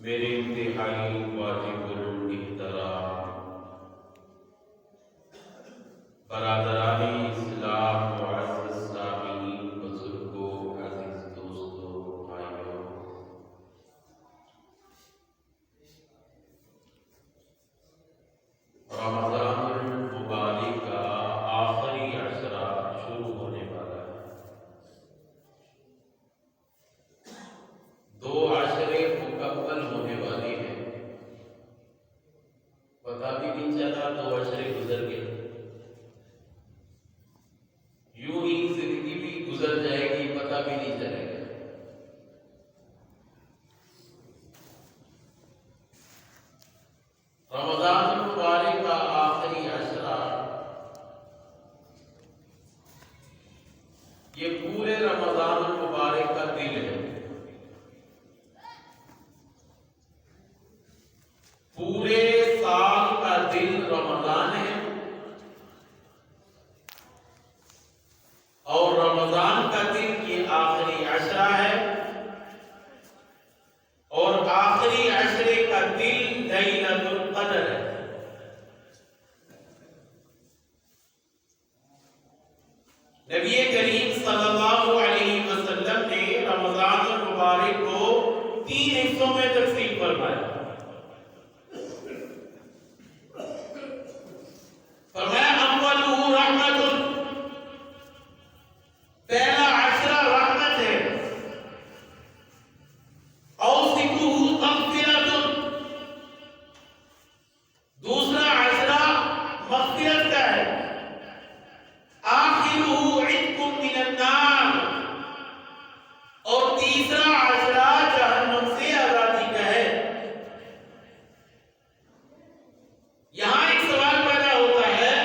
میرے انتہائی واجب الاحترام برادران اسلام، معزز سامعین، بزرگوں، عزیز دوستوں، بھائیوں، رمضان المبارک کا آخری عشرہ شروع ہونے والا ہے۔ 2 عشرے مکمل ہونے والے ہیں، پتہ بھی نہیں چلا 2 عشرے گزر گئے۔ یوں ہی زندگی بھی گزر جائے گی، پتہ بھی نہیں چلے گا۔ رمضان المبارک کا آخری عشرہ یہ پورے رمضان المبارک کا دل ہے۔ پورے سال کا دل رمضان ہے، اور رمضان کا دن یہ آخری عشرہ ہے، اور آخری عشرے کا دن لیلۃ القدر ہے۔ نبی کریم صلی اللہ علیہ وسلم نے رمضان المبارک کو 3 حصوں میں تقسیم فرمایا۔ فرمایا اولہ رحمت، پہلا عشرہ رحمت ہے، اوسطہ مغفرۃ، دوسرا عشرہ مغفرت کا ہے، آخرہ عتق من النار، اور تیسرا عشرہ جہنم سے آزادی کا ہے۔ یہاں ایک سوال پیدا ہوتا ہے،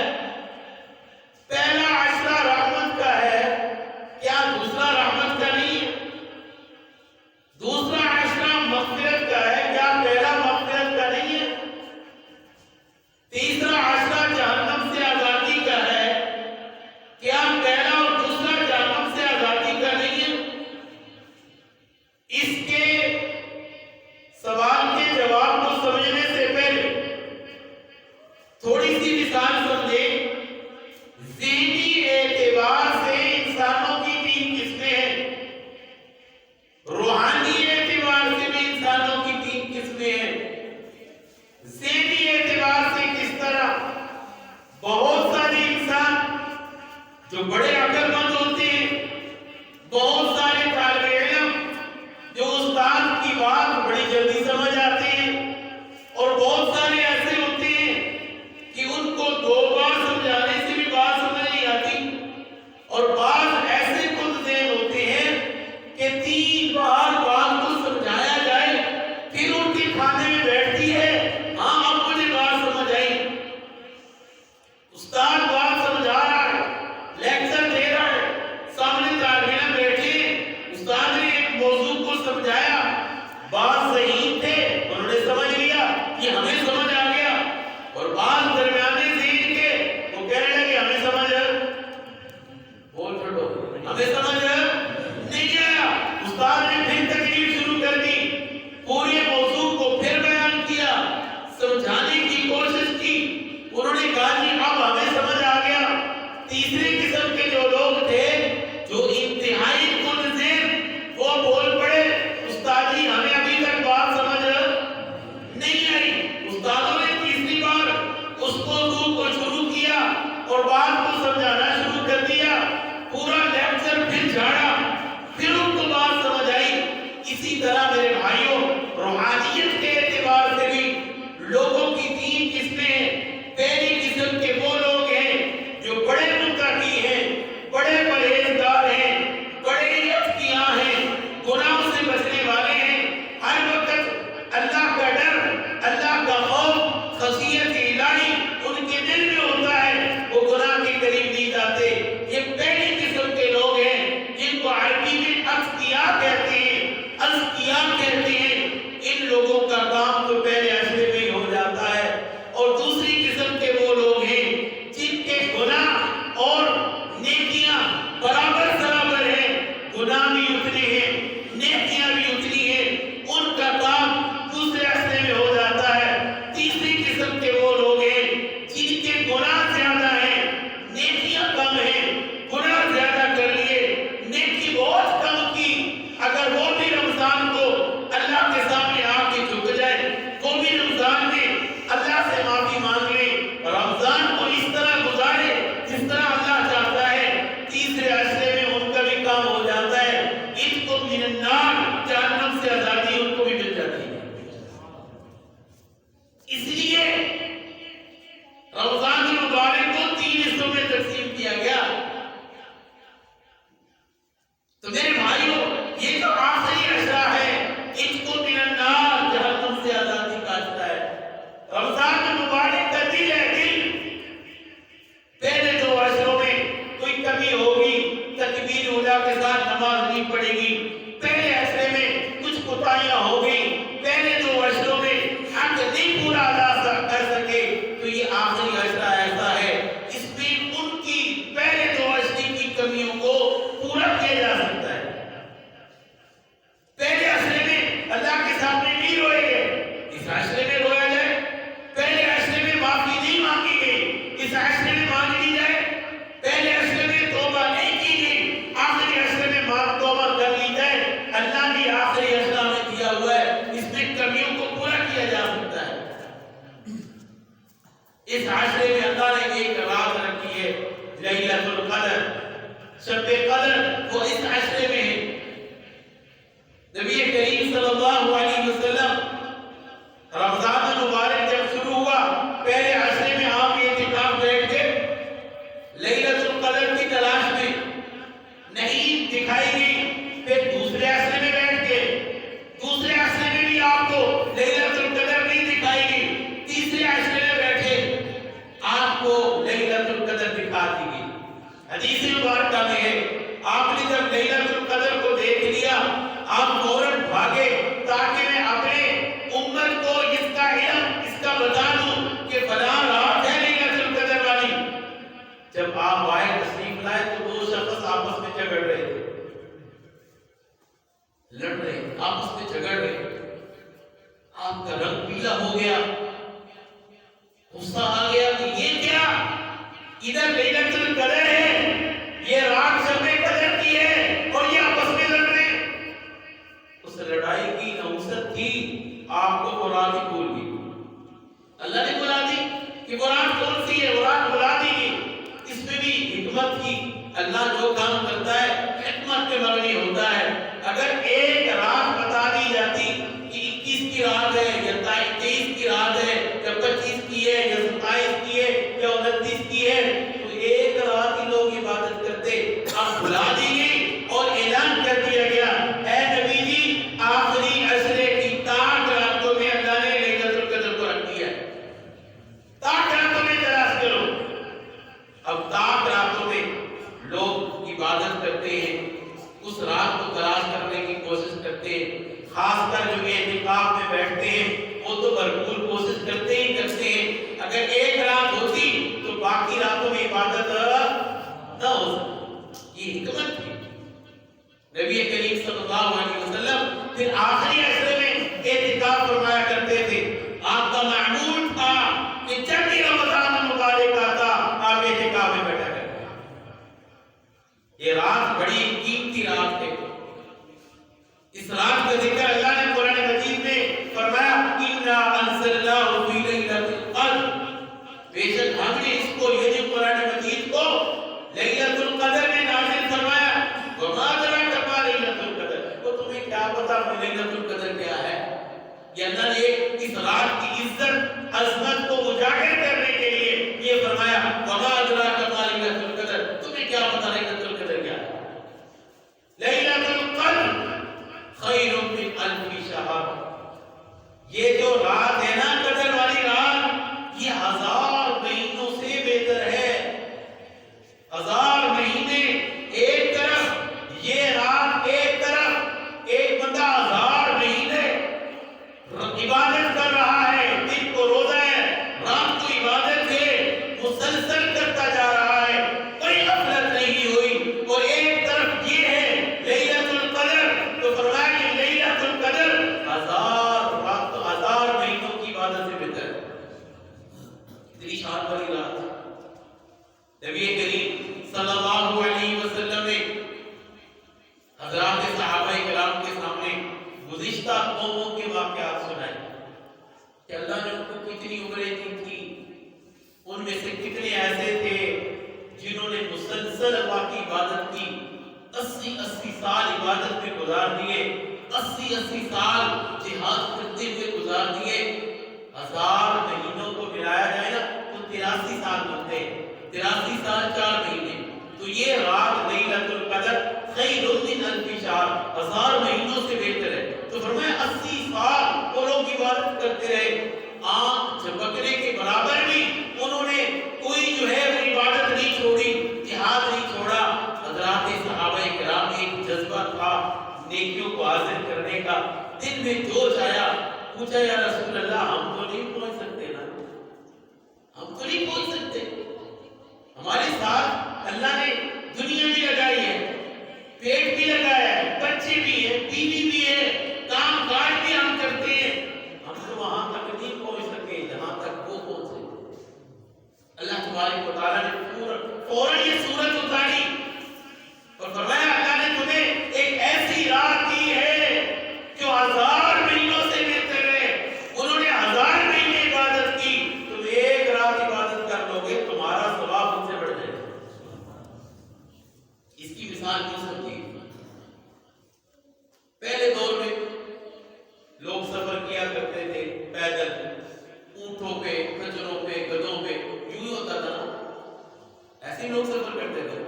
پہلا عشرہ رحمت کا ہے، کیا دوسرا رحمت کا نہیں ہے؟ دوسرا عشرہ مغفرت کا ہے، کیا پہلا مغفرت کا نہیں ہے؟ تیسرا عشرہ جہنم سے آزادی کا ہے، کیا پہلا اور دوسرا جہنم سے آزادی کا نہیں ہے؟ اس کے سوال کے جواب کو سمجھنے سے پہلے تھوڑی سی مثال سمجھیں۔ ذہنی اعتبار سے انسانوں کی 3 قسمیں ہیں، روحانی اعتبار سے بھی انسانوں کی 3 قسمیں ہیں۔ ذہنی اعتبار سے کس طرح؟ بہت سارے انسان جو بڑے عقل مند ہوتے ہیں، بہت سارے طالب علم جو استاد کی بات بڑی جلدی سمجھ آتے ہیں، اور بہت سارے ایسے ہوتے ہیں کہ ان کو 2 بار سمجھانے سے بھی بات سمجھ نہیں آتی، اور بعض ایسے کند ذہن ہوتے ہیں کہ 3 بار بات کو سمجھایا جائے پھر ان کے کھانے میں بیٹھتی ہے، ہاں اب مجھے بات سمجھ آئی۔ استاد بات سمجھا رہا ہے، لیکچر دے رہا ہے، سامنے طالب علم بیٹھے، استاد نے ایک موضوع کو سمجھایا، بات صحیح تھے، انہوں نے سمجھ لیا کہ ہمیں سمجھ آ گیا، اور بعض درمیانے ذہن کے وہ کہنے لگے ہمیں سمجھ بول چھوڑو، ہمیں سمجھ نہیں آیا۔ استاد نے پھر تقریر شروع کر دی، پورے موضوع کو پھر بیان کیا، سمجھانے کی کوشش کی، انہوں نے کہا جی اب ہمیں سمجھ آ گیا۔ تیسرے قسم کے جو لوگ تھے، جو انتہائی کند ذہن، وہ بول پڑے استاد جی ہمیں ابھی تک بات سمجھ نہیں آئی۔ استادوں نے تیسری بار اس موضوع کو شروع کیا اور بات کو سمجھانا شروع کر دیا، پورا لیکچر پھر تو میرے بھائیوں یہ جو آخری عشرہ ہے عتق من النار، جہنم سے آزادی کا عشرہ ہے۔ رمضان مبارک کا دل ہے، دل۔ پہلے دو عشروں میں کوئی کمی ہوگی، تکبیر اولیٰ کے ساتھ نماز نہیں پڑے گی، پہلے عشرے میں کچھ کوتاہیاں ہوگی، پہلے دو عشروں میں حق نہیں پورا ادا کر سکے، تو یہ آخری عشرہ ایسا ہے اس میں ان کی پہلے دو عشرے کی کمیوں کو پورا کیا جا سکتا ہے۔ پہلے عشرے میں اللہ کے سامنے نہیں روئے گئے، اس عشرے میں رویا جائے۔ پہلے عشرے میں معافی نہیں مانگی گئی، اس عشرے میں مانگ لی جائے۔ پہلے عشرے میں توبہ نہیں کی گئی، آخری عشرے میں توبہ کر لی جائے۔ اللہ نے آخری عشرہ میں دیا ہوا ہے، اس میں کمیوں کو پورا کیا جا سکتا ہے۔ اس عشرے میں اللہ نے ایک رات رکھی ہے، لیلۃ القدر، شب قدر، وہ اس عشرے میں ہے۔ نبی کریم صلی اللہ علیہ وسلم رمضان المبارک جب شروع ہوا، پہلے عشرے میں آپ اعتکاف بیٹھ گئے، لیلۃ القدر کی تلاش میں نہیں دکھائی گئی، پھر دوسرے عشرے میں بیٹھ گئے، دوسرے عشرے میں بھی آپ کو لیلۃ القدر نہیں دکھائی گئی، تیسرے عشرے میں بیٹھے، آپ کو لیلۃ القدر دکھا دی گئی۔ حدیث مبارکہ میں ہے آپ نے جب لیلۃ القدر کو دیکھ لیا، آپ فوراً بھاگے تاکہ میں اپنے امت کو اس کا علم، اس کا بتا دوں کہ فلاں رات ہے لیلۃ القدر والی۔ جب آپ آئے تشریف لائے تو دو شخص آپس میں جھگڑ رہے تھے، لڑ رہے، آپس میں جھگڑ رہے۔ آپ کا رنگ پیلا ہو گیا، غصہ آ گیا کہ یہ کیا، ادھر لیلۃ القدر ہے، یہ رات شب قدر کی ہے اور یہ آپس میں لڑ رہے ہیں۔ اس لڑائی کی نوسط تھی، آپ کو قرآن کی بھول گئی، اللہ نے بلا دی کہ قرآن کون سی ہے، قرآن بلا دی گئی۔ اس میں بھی حکمت تھی، اللہ جو کام کرتا ہے حکمت پہ مبنی ہوتا ہے۔ اگر ایک رات بتا دی جاتی کہ 21 کی رات ہے یا 23 کی رات ہے یا 25 کی ہے یا 27 کی ہے یا 29 کی ہے، تو ایک رات ہی لوگ عبادت کرتے۔ اب بلا دی گئی اور اعلان کر دیا گیا، اے نبی جی آخری عشرے کی تاک راتوں میں اللہ نے لیلۃ القدر کو رکھ دیا ہے، تاک راتوں میں تلاش کرو۔ اب تاک راتوں میں لوگ عبادت کرتے ہیں، اس رات کو تلاش کرنے کی کوشش کرتے ہیں، خاص کر جو اعتکاف میں بیٹھتے ہیں وہ تو بھرپور کوشش کرتے ہی کرتے ہیں۔ اگر ایک رات ہوتی تو باقی راتوں میں عبادت نہ ہو سکتی، یہ حکمت تھی۔ نبی کریم صلی اللہ علیہ وسلم پھر آخری عشرے میں اعتکاف فرمایا کرتے تھے۔ آپ کا معمول تھا کہ جب بھی رمضان مبارک آتا آپ اعتکاف میں بیٹھا کرتے۔ یہ رات بڑی قیمتی رات ہے، اس رات کا ذکر اللہ نے قرآن مجید میں فرمایا، اِنَّا أَنزَلْنَاهُ فِي لَيْلَةِ الْقَدْرِ، بے شک ہم نے اس کو یعنی قرآن مجید کو لیلۃ القدر میں نازل فرمایا۔ وَمَا أَدْرَاكَ مَا لَيْلَةُ الْقَدْرِ، تو تمہیں کیا پتا لیلۃ القدر کیا ہے؟ یہ اللہ نے اس رات کی عزت عظمت کو اجاگر کرنے کے لیے یہ فرمایا، وَمَا أَدْرَاكَ مَا لَيْلَةُ الْقَدْرِ، تمہیں کیا پتا لیلۃ القدر کیا ہے؟ لیلۃ القدر خیر من الف شہر، یہ جو رات ہے نا قدر والی رات، یہ 1000 مہینوں سے بہتر ہے۔ 1000 مہینے ایک طرف، یہ رات ایک طرف، ایک بندہ 1000 مہینے عبادت کر رہا ہے، دن کو روزہ ہے، رات کو عبادت ہے، مسلسل کرتا جا رہا ہے، کوئی غفلت نہیں ہوئی، اور ایک طرف یہ ہے لیلۃ القدر، تو فرمایا کہ لیلۃ القدر 1000 مہینوں کی عبادت سے بہتر ہے۔ اتنی شان والی رات نبی کریم صلی اللہ علیہ وسلم نے حضرات صحابہ کرام کے سامنے گزشتہ قوموں کے واقعات سنائے کہ اللہ نے ان کو کتنی عمریں دی تھی، ان میں سے کتنے ایسے تھے جنہوں نے مسلسل اللہ کی عبادت کی، 80 سال عبادت میں گزار دیے، 80 سال جہاد کرتے ہوئے گزار دیے۔ 1000 مہینوں کو ملایا جائے نا تو 83 سال بنتے ہیں، 83 سال 4 مہینے۔ تو یہ رات لیلۃ القدر خیر من الف شہر، 1000 مہینوں سے بہتر ہے۔ تو فرمایا 80 سال وہ لوگ عبادت کرتے رہے، آنکھ جھپکنے کے برابر بھی انہوں نے کوئی جو ہے وہ عبادت نہیں چھوڑی، جہاد نہیں چھوڑا۔ حضرات صحابہ کرام میں ایک جذبہ تھا نیکیوں کو حاصل کرنے کا، دل میں جوش آیا، پوچھا یا رسول اللہ ہم تو نہیں پہنچ سکتے نا، ہم تو نہیں پہنچ سکتے، ہمارے ساتھ اللہ نے دنیا بھی لگائی ہے، پیٹ بھی لگایا ہے، بچے بھی ہیں، بیوی بھی ہے، کام کاج بھی ہم کرتے ہیں، ہم تو وہاں تک نہیں پہنچ سکے جہاں تک وہ پہنچے۔ اللہ تبارک و تعالیٰ نے فوراً یہ سورت اتاری اور فرمایا اللہ نے تمہیں ایک ایسی رات دی ہے جو 1000 مہینوں سے بہتر ہے۔ انہوں نے 1000 مہینے عبادت کی، تم ایک رات عبادت کر لو گے تمہارا ثواب ان سے بڑھ جائے گا۔ اس کی مثال کیوں سمجھیے؟ پہلے دور میں لوگ سفر کیا کرتے تھے پیدل، اونٹوں پہ، کھچروں پہ، گدھوں پہ، یوں ہی ہوتا تھا نا، ایسے ہی لوگ سفر کرتے تھے۔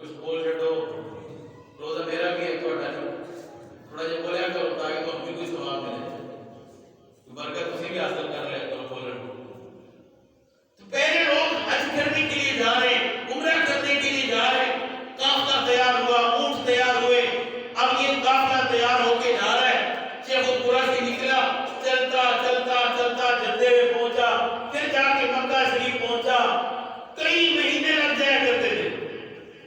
کچھ بول چھڑو روزہ میرا بھی ہے تھوڑا تھوڑا جو بولیا کرو تاکہ تو ہم بھی کوئی ثواب ملے، برکت اسی بھی حاصل کر لے تو بولن۔ تو پہلے لوگ حج کرنے کے لیے جا رہے، عمرہ کرنے کے لیے جا رہے، قافلہ تیار ہوا، اونٹ تیار ہوئے، اب یہ قافلہ تیار ہو کے جا رہا ہے، شیخ پورا سے نکلا، چلتا چلتا چلتا جدے میں پہنچا، پھر جا کے مکہ شریف پہنچا، کئی مہینے لگ جایا کرتے تھے۔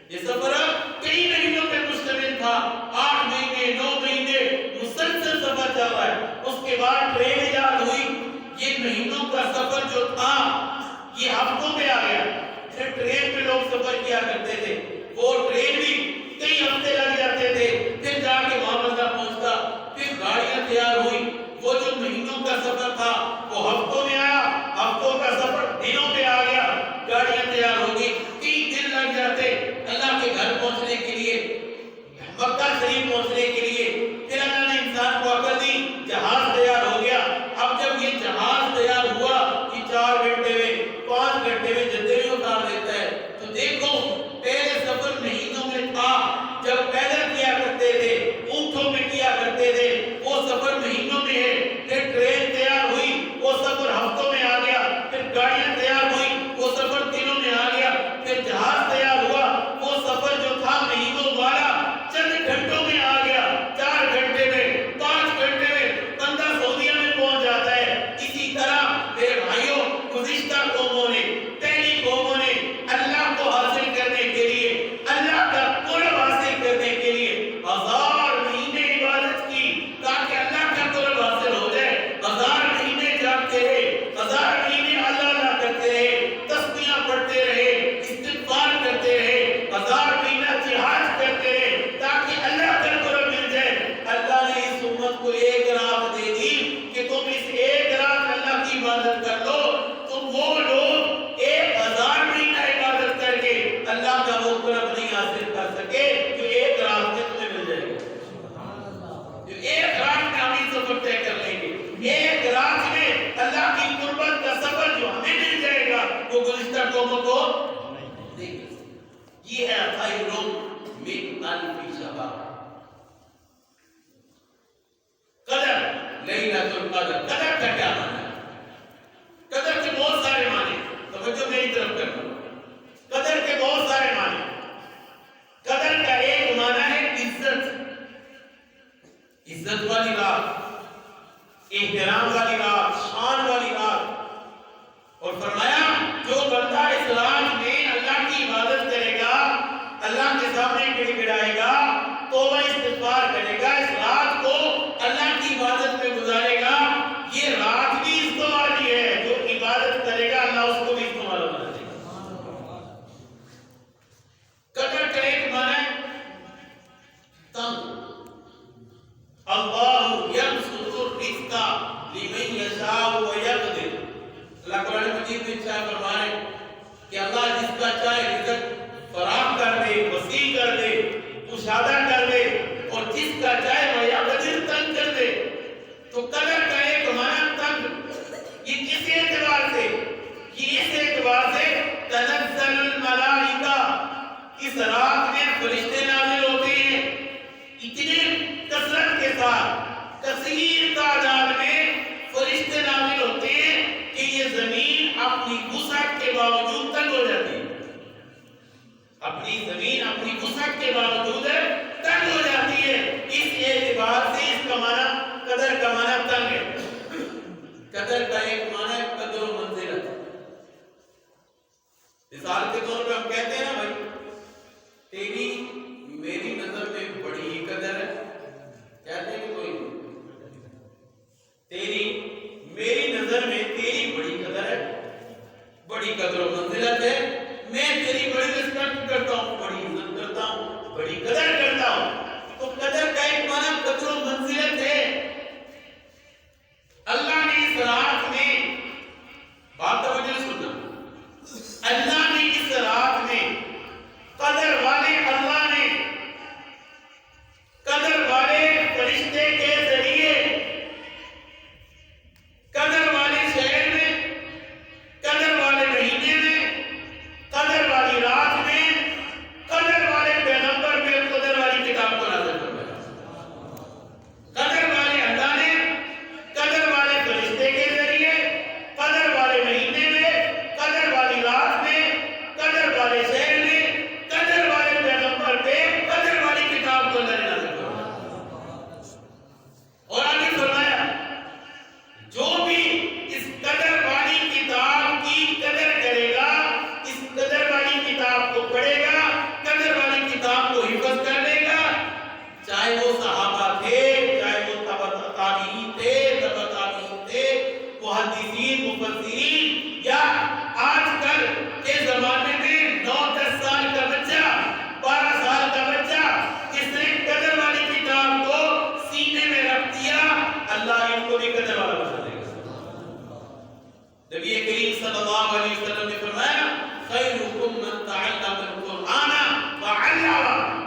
یہ سفر کئی مہینوں پہ مشتمل تھا، 8 مہینے 9 مہینے مسلسل سفر چل رہا ہے۔ اس کے بعد ٹرین ایجاد ہوئی، یہ مہینوں کا سفر جو تھا یہ ہفتوں میں آ گیا۔ پھر ٹرین پہ لوگ سفر کیا کرتے تھے، وہ ٹرین بھی کئی ہفتے لگ جاتے تھے، پھر جا کے وہاں مکہ پہنچتا۔ پھر گاڑیاں تیار ہوئی، وہ جو مہینوں کا سفر تھا وہ ہفتوں میں آیا، ہفتوں کا سفر دنوں میں آ گیا، گاڑیاں تیار ہو گئی، کئی دن لگ جاتے اللہ کے گھر پہنچنے کے لیے، مکہ شریف پہنچنے کے لیے۔ پھر اللہ نے انسان کو عقل دی، جہاز تیار ہو گیا۔ اب جب یہ جہاز تیار ہوا یہ 4 گھنٹے میں 5 گھنٹے میں جدے میں اتار دیتا ہے۔ تو دیکھو پہلے سفر مہینوں میں تھا، جب پیدل کیا کرتے تھے، اونٹوں پہ کیا کرتے تھے، وہ سفر مہینوں میں ہے۔ پھر ٹرین تیار ہوئی، وہ سفر ہفتوں میں آ گیا۔ پھر گاڑیاں تیار ہوئی، وہ سفر دنوں میں آ گیا۔ پھر جہاز تیار ہوا، وہ سفر جو تھا مہینوں والا چند گھنٹوں میں آ گیا، 4 گھنٹے میں 5 گھنٹے میں بندہ سعودیہ میں پہنچ جاتا ہے۔ اسی طرح میرے بھائیوں گزشتہ قوموں نے، پہلی قوموں نے اللہ کو حاصل کرنے کے لیے، اللہ کا قرب حاصل کرنے کے لیے 1000 مہینے عبادت کی تاکہ اللہ کا قرب حاصل ہو جائے۔ 1000 مہینے جاگتے رہے، 1000 مہینے اللہ اللہ کرتے رہے، تسبیحاں پڑھتے رہے، استغفار کرتے رہے، 1000 مہینہ جہاد کرتے رہے تاکہ اللہ کا قرب مل جائے۔ اللہ نے اس امت کو ایک رات دے دی کہ تم اس ایک رات اللہ کی عبادت کر لو، تم وہ لوگ 1000 مہینہ عبادت کر کے اللہ کا وہ قرب نہیں حاصل کر سکے جو ایک رات میں تمہیں مل جائے گا، جو ایک رات میں ہم یہ سفر طے کر لیں گے، ایک رات میں اللہ کی قربت کا سفر جو ہمیں مل جائے گا وہ گزشتہ قوموں کو نہیں مل سکتا۔ یہ ہے خیر من الف شہر۔ قدر، لیلۃ القدر، قدر کا کیا معنی ہے؟ قدر کے بہت سارے معنی، توجہ میری طرف کرنا، قدر کے بہت سارے معنی۔ قدر کا ایک معنی ہے عزت، عزت والی رات، احترام والی رات، شان والی رات۔ اور فرمایا جو بندہ اس رات میں اللہ کی عبادت کرے گا، اللہ کے سامنے گڑ گڑائے گا، توبہ استغفار کرے گا، اس رات کو اللہ کی عبادت میں گزارے گا، یہ رات بھی اس کو والی ہے، جو عبادت کرے گا اللہ اس کو بھی اس کو والا بنا دے گا۔ قدر کا ایک معنی ہے تنگ، اللہ یبسط الرزق لمن یشاء ویقدر۔ اللہ قرآن مجید میں ارشاد فرما رہے ہیں کہ اللہ جس کا چاہے رزق فراہم کر دے، وسیع کر دے، کشادہ کر دے، اور جس کا چاہے ویقدر تنگ کر دے۔ تو قدر کا ایک معنی تنگ، یہ کس اعتبار سے؟ یہ اس اعتبار سے تنزل الملائکہ، اس رات میں فرشتے نازل بڑی قدر ہے؟ کہتے ہیں کہ کوئی نہیں، تیری میری نظر میں تیری بڑی قدر ہے، بڑی قدر و منزلت ہے، میں تیری بڑی رسپیکٹ کرتا ہوں، بڑی عزت کرتا ہوں، بڑی قدر کرتا ہوں۔ تو قدر کا ایک معنی قدر و منزلت ہے۔ اللہ نے اس رات میں، بات توجہ سننا، اللہ نے اس رات میں قدر والے، اللہ نے قدر والے فرشتے کے ذریعے قدر والے شہر میں، قدر والے مہینے میں، قدر والی رات میں، قدر والے پیغمبر میں قدر والی کتاب کو نازل فرمایا۔ قدر والے اللہ نے قدر والے فرشتے کے ذریعے قدر والے مہینے میں، قدر والی رات میں، قدر والے شہر میں، قدر والے پیغمبر پہ قدر والی کتاب کو نازل فرمایا۔ اور آگے فرمایا جو بھی اس قدر والی کتاب کی قدر کرے گا، اس قدر والی کتاب کو پڑھے گا، قدر والی کتاب کو حفظ کر لے گا، چاہے وہ صحابہ تھے، چاہے وہ تابعین تھے، تبع تابعین تھے، محدثین، مفسرین، یا آج کل کے زمانے میں 9-10 سال کا بچہ، 12 سال کا بچہ، جس نے قدر والی کتاب کو سینے میں رکھ دیا، اللہ ان کو بھی قدر والا بنا دے گا۔ نبی کریم صلی اللہ علیہ وسلم نے فرمایا خیرکم من تعلم القرآن وعلمہ،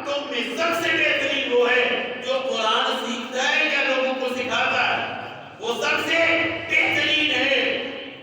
تم میں سب سے بہترین وہ ہے جو قرآن سیکھتا ہے یا لوگوں کو سکھاتا ہے، وہ سب سے بہترین ہے۔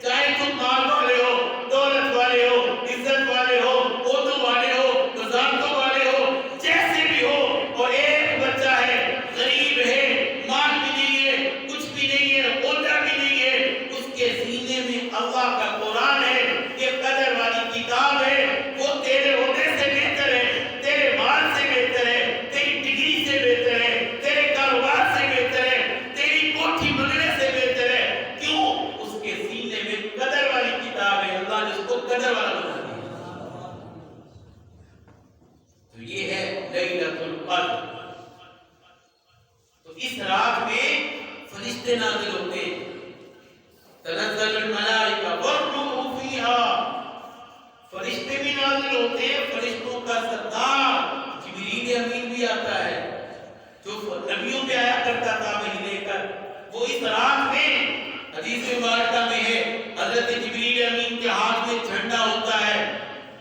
چاہے تم مال والے ہو، دولت والے ہو، عزت والے ہو، عہدوں والے ہو، وزارتوں والے ہو، جیسے بھی ہو، اور ایک بچہ ہے غریب ہے، مال بھی نہیں ہے، کچھ بھی نہیں ہے، عہدہ بھی نہیں ہے، اس کے سینے میں اللہ کا قرآن ہے، یہ قدر والی کتاب ہے، وہ تیرے عہدے سے بہتر ہے، تیرے مال سے بہتر ہے، تیری ڈگری سے بہتر ہے، تیرے کاروبار سے بہتر ہے، تیری کوٹھی بنگلے سے بہتر ہے۔ کیوں؟ اس کے سینے میں قدر والی کتاب ہے، اللہ نے اس کو قدر والا بنا دیا۔ تو یہ ہے لیلۃ القدر۔ تو اس رات میں فرشتے نازل ہوتے ہیں، تنزل الملائکہ والروح فیہا، فرشتے بھی نازل ہوتے ہیں، فرشتوں کا سردار جبریل امین بھی آتا ہے، جو نبیوں پہ آیا کرتا تھا وحی لے کر۔ وہ اس رات میں حدیث مبارکہ میں ہے حضرت جبریل امین کے ہاتھ میں جھنڈا ہوتا ہے،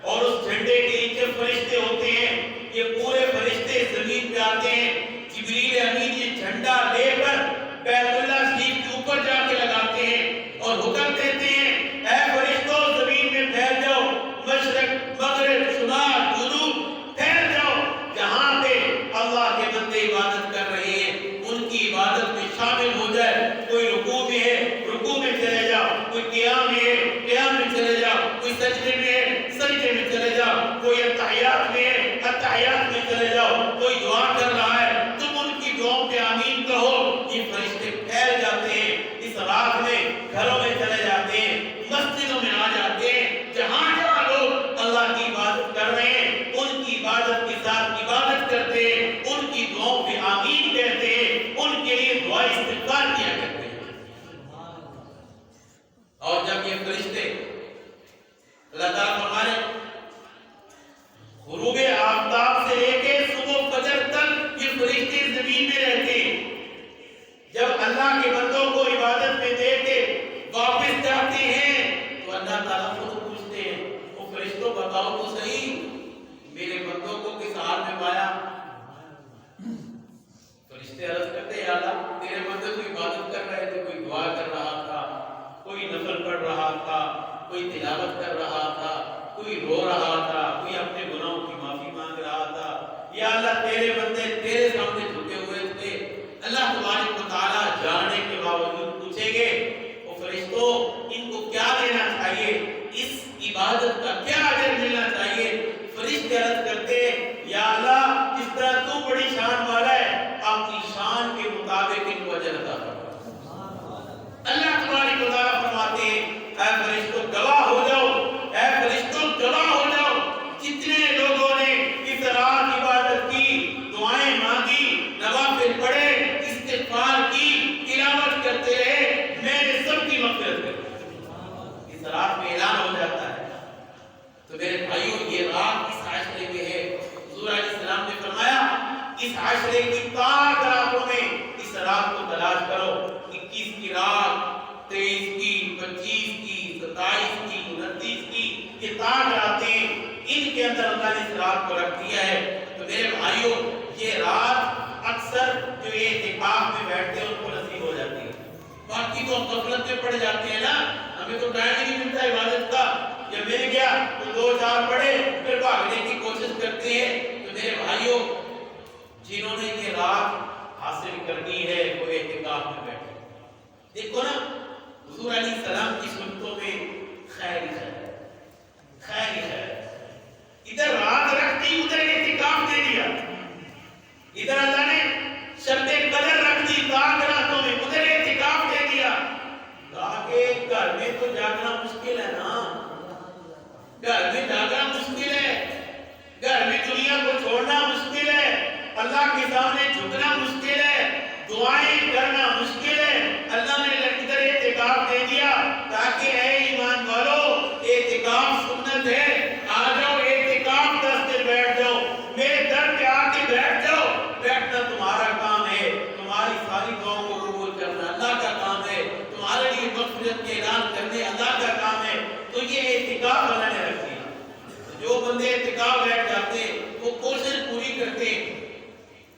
اور اس جھنڈے کے نیچے فرشتے ہوتے ہیں، یہ پورے فرشتے زمین پہ آتے ہیں، جبریل امین یہ جھنڈا لے کر بیت اللہ شریف کے اوپر جا کے لگاتے ہیں اور حکم دیتے ہیں اے فرشتوں زمین میں پھیل جاؤ، مشرق مغرب شمال جنوب پھیل جاؤ، جہاں پہ اللہ کے بندے عبادت کر رہے ہیں ان کی عبادت میں شامل ہو جائے۔ کوئی رکوع میں ہے رکوع میں چلے جاؤ، کوئی قیام میں ہے قیام میں چلے جاؤ، کوئی سجدے میں ہے سجدے میں چلے جاؤ، کوئی اتحیات میں ہے اتحیات میں چلے جاؤ، کوئی دعا کر رہا ہے تم ان کی دعاؤں پہ آمین کہو۔ یہ فرشتے پھیل جاتے ہیں اس رات میں، گھروں میں چلے جاتے ہیں، مسجدوں میں آ جاتے ہیں، جہاں جہاں لوگ اللہ کی عبادت کر رہے ہیں ان کی عبادت کے ساتھ عبادت کرتے ہیں، ان کی دعاؤں پہ آمین کہتے ہیں، ان کے لیے دعا استغفار کیا کرتے ہیں۔ اور جب یہ فرشتے اللہ تعالیٰ فرمانے غروب آفتاب سے لے کے صبح فجر تک یہ فرشتے زمین میں رہتے ہیں، جب اللہ کے بندوں کو عبادت میں دے کے واپس جاتے ہیں تو اللہ تعالیٰ خود پوچھتے ہیں وہ فرشتوں بتاؤ تو صحیح میرے بندوں کو کس حال میں پایا؟ فرشتے عرض کرتے یا اللہ تیرے بندے کو عبادت کر رہے تھے، کوئی دعا کر رہا تھا، کوئی نفل پڑھ رہا تھا، کوئی تلاوت کر رہا تھا، کوئی رو رہا تھا، کوئی اپنے گناہوں کی معافی مانگ رہا تھا، یا اللہ تیرے بندے تیرے سامنے جھکے ہوئے تھے۔ اللہ تبارک و تعالیٰ جاننے کے باوجود پوچھیں گے وہ فرشتوں ان کو کیا دینا چاہیے، اس عبادت کا کیا اجر ملنا چاہیے؟ فرشتے عرض کرتے یا اللہ جس طرح تو بڑی شان والا ہے اپنی شان کے مطابق ان کو اجر عطا فرما۔ اللہ تبارک و تعالیٰ فرماتے ہیں اے فرشتوں گواہ ہو جاؤ، اے فرشتوں گواہ ہو جاؤ، جتنے لوگوں نے اس رات عبادت کی، دعائیں مانگی، اس عشرے کی تاک راتوں میں اس رات کو تلاش کرو. 21 کی رات، 23 کی، 25 کی، 27 کی، 29 کی، یہ تاک راتیں ان کے اندر اللہ نے اس رات کو رکھ دیا ہے. تو میرے بھائیوں یہ رات اکثر جو یہ اعتکاف میں بیٹھتے ہیں ان کو نصیب ہو جاتی ہے. باقی تو ہم غفلت میں پڑ جاتے ہیں نا، ہمیں تو ٹائم ہی نہیں ملتا عبادت کا. جب مل گیا تو 2-4 پڑھے پھر بھاگنے کی کوشش کرتے ہیں. تو میرے بھائیوں جنہوں نے یہ رات حاصل کرنی ہے وہ اعتکاف میں بیٹھے. دیکھو نا حضور علیہ السلام کی سنتوں میں خیر ہی خیر، خیر ہی خیر. ادھر رات رکھ دی، ادھر اعتکاف دے دیا. ادھر اللہ نے شرط قدر رکھ دی تاک راتوں میں، ادھر اعتکاف دے دیا. کہا کہ گھر میں تو جاگنا مشکل ہے نا، گھر میں جاگنا مشکل ہے، گھر میں دنیا کو چھوڑنا مشکل ہے، اللہ کے سامنے جھکنا مشکل ہے، دعائیں کرنا مشکل ہے. اللہ نے ادھر اعتکاف دے دیا تاکہ اے ایمان والو اعتکاف سنت ہے، آ جاؤ اعتکاف 10 دن بیٹھ جاؤ، میرے در پہ آ کے بیٹھ جاؤ. بیٹھنا تمہارا کام ہے، تمہاری ساری دعاؤں کو قبول کرنا اللہ کا کام ہے، تمہارے لیے مغفرت کے اعلان کرنے اللہ کا کام ہے. تو یہ اعتکاف اللہ نے رکھ دیا. جو بندے اعتکاف بیٹھ جاتے ہیں وہ کوشش پوری کرتے ہیں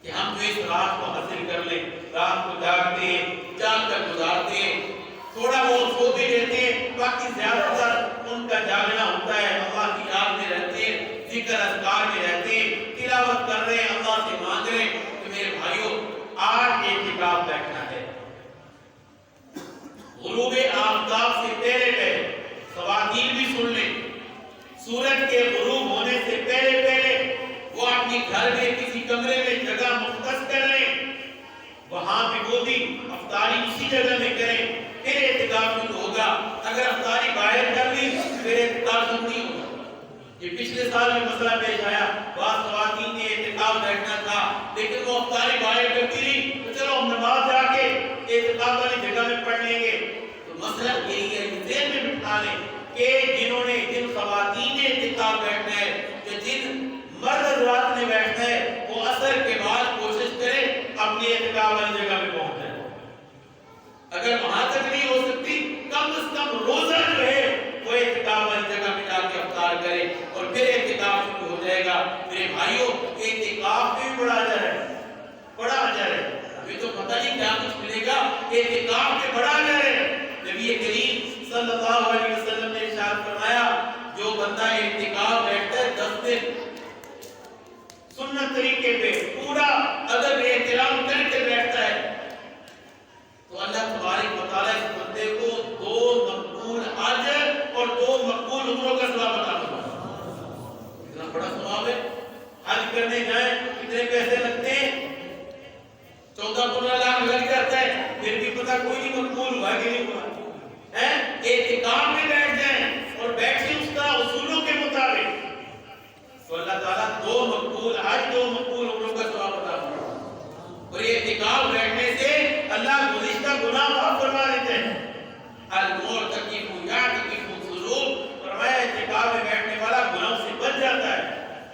کہ ہم جو اس رات کو حاصل کر لیں. رات کو جاگتے ہیں، جاگ کر گزارتے ہیں، تھوڑا بہت سو بھی لیتے ہیں، باقی زیادہ تر ان کا جاگنا ہوتا ہے. اللہ کی یاد میں رہتے ہیں، ذکر اذکار میں رہتے ہیں، تلاوت کر رہے ہیں، اللہ سے مانگ رہے ہیں. تو میرے بھائیوں آج اعتکاف بیٹھنا ہے. غروب آفتاب سے پہلے پہلے خواتین بھی سن لیں، سورج کے غروب ہونے سے پہلے پہلے وہ اپنی گھر میں کسی کمرے میں جگہ مختص کر لیں، وہاں پہ وہ بھی افطاری اسی جگہ میں کریں، پھر اعتکاف شروع ہوگا. اگر افطاری باہر کر لی پھر اعتکاف شروع نہیں ہوگا. یہ پچھلے سال میں مسئلہ پیش آیا، بعض خواتین نے اعتکاف بیٹھنا تھا لیکن وہ افطاری باہر کرتی رہی، تو چلو ہم نماز جا کے اعتکاف والی جگہ میں پڑھ لیں گے. تو مسئلہ یہی ہے کہ ذہن میں بٹھا لیں کہ جن خواتین نے اعتکاف بیٹھنا ہے یا جن مرد حضرات نے بیٹھنا ہے وہ عصر کے بعد کوشش کرے اپنی اعتکاف والی جگہ پہ پہنچ جائے. اگر وہاں تک نہیں ہو سکتی کم از کم روزہ جو ہے وہ اعتکاف والی جگہ پہ جا کے افطار کرے اور پھر اعتکاف شروع ہو جائے گا. میرے بھائیوں اعتکاف میں بڑا اجر ہے، بڑا اجر ہے. ابھی تو پتہ نہیں کیا کچھ ملے گا، اعتکاف میں بڑا اجر ہے. نبی کریم صلی اللہ علیہ وسلم نے ارشاد فرمایا جو بندہ اعتکاف بیٹھتا ہے 10 دن سنت طریقے پہ پورا ادب احترام کر کے بیٹھتا ہے تو اللہ تبارک و تعالیٰ اس بندے کو 2 مقبول حج اور 2 مقبول عمروں کا ثواب عطا فرمائے. اتنا بڑا ثواب ہے. حج کرنے جائیں کتنے پیسے لگتے ہیں؟ 14-15 لاکھ لگ جاتا ہے، پھر بھی پتہ کوئی نہیں مقبول ہوا کہ نہیں ہوا. اعتکاف میں بیٹھ جائیں اور بیٹھیں اس کا اصولوں کے مطابق تو اللہ تعالیٰ 2 مقبول حج 2 مقبول عمروں کا ثواب عطا فرمائے. اور یہ اعتکاف بیٹھنے سے اللہ گزشتہ گناہ معاف فرما دیتے ہیں. المعتکف یعتکف الذنوب، فرمایا اعتکاف میں بیٹھنے والا گناہوں سے بچ جاتا ہے.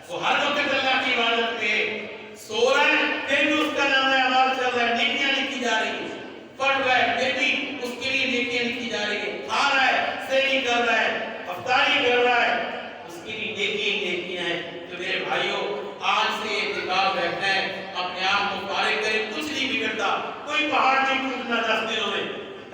وہ ہر وقت اللہ کی عبادت میں سو رہا ہے پھر بھی اس کا نام اعمال چل رہا ہے، نیکیاں لکھی جا رہی ہیں. پڑھ رہا ہے پھر بھی اس کے لیے نیکیاں لکھی جا رہی ہیں. کھا رہا ہے، سحری کر رہا ہے، افطاری کر رہا ہے، اس کے لیے نیکیاں ہیں. تو میرے بھائیوں آج سے اعتکاف بیٹھنا ہے، اپنے آپ کو فارغ کریں. کچھ نہیں بگڑتا، کوئی پہاڑ نہیں ٹوٹنا 10 دنوں میں.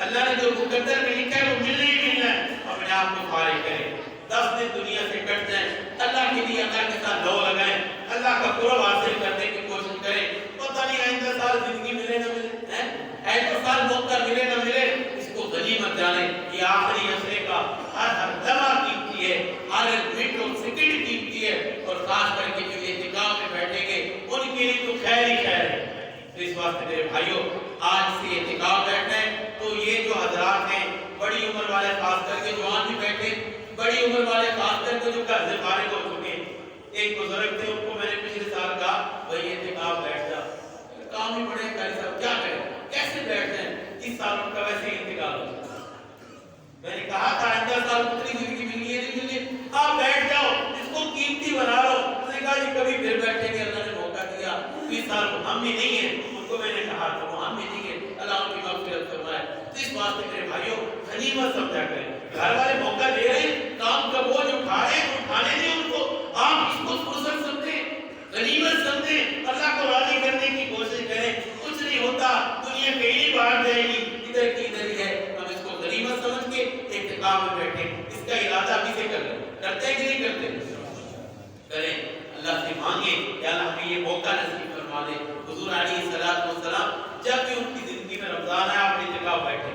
اللہ نے جو مقدر میں لکھا ہے وہ ملنا ہی ملنا ہے. اپنے آپ کو فارغ کریں، 10 دن دنیا سے کٹ جائیں، اللہ کے لیے اللہ کے ساتھ لو لگائیں، اللہ کا قرب حاصل کرنے کی کوشش کریں. پتہ نہیں آئندہ سال زندگی ملے نہ ملے، آئندہ سال موقع ملے نہ ملے، اس کو غنیمت جانیں. یہ آخری عشرے کا ہر لمحہ قیمتی ہے، ہر منٹ اور سیکنڈ قیمتی ہے. اور خاص کر کے جو اعتکاف میں بیٹھیں گے ان کے لیے تو خیر ہی خیر ہے. تو اس واسطے میرے بھائیوں آج سے اعتکاف بیٹھنا ہے. تو یہ جو حضرات ہیں بڑی عمر والے، خاص کر کے جوان بھی بیٹھے، بڑی عمر والے خاص کر کے جو گھر سے فارغ ہو چکے ہیں. ایک بزرگ تھے، ان کو میں نے پچھلے سال کہا بھائی اعتکاف بیٹھ جا، کام ہی پڑے قاری صاحب کیا کریں کیسے بیٹھ جائیں. 30 سال ان کا ویسے ہی انتقال ہو چکا. میں نے کہا تھا آئندہ سال اتنی زندگی ملی ہے نہیں ملی، آپ بیٹھ جاؤ، اس کو قیمتی بنا لو. اس نے کہا جی کبھی پھر بیٹھیں گے، اللہ نے موقع دیا 20 سال وہ ہم میں نہیں ہے، ان کو میں نے کہا تھا وہ ہم میں نہیں ہے، اللہ ان کی مغفرت فرمائے۔ تو اس واسطے میرے بھائیوں غنیمت سمجھا کریں، گھر والے موقع دے رہے ہیں، کام کا بوجھ اٹھا رہے ہیں، اٹھانے دیں ان کو، آپ اس کو فرصت سمجھیں، غنیمت سمجھیں، اللہ کو راضی کرنے کی کوشش کریں۔ کچھ نہیں ہوتا، دنیا کہیں باہر جائے گی، ادھر کی ادھر ہی ہے، ہم اس کو غنیمت سمجھ کے اعتکاف میں بیٹھے، اس کا ارادہ ابھی سے کر لیں، کرتے ہیں کہ نہیں کرتے؟ کریں، اللہ سے مانگے کہ اللہ ہمیں یہ موقع نصیب فرما دے۔ حضور علیہ الصلوۃ والسلام جب بھی ان کی زندگی میں رمضان آیا اپنے اعتکاف بیٹھے،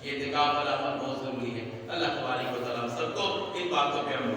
یہ اعتکاف والا عمل بہت ضروری ہے۔ اللہ تبارک و تعالیٰ ہم سب کو ان باتوں پہ عمل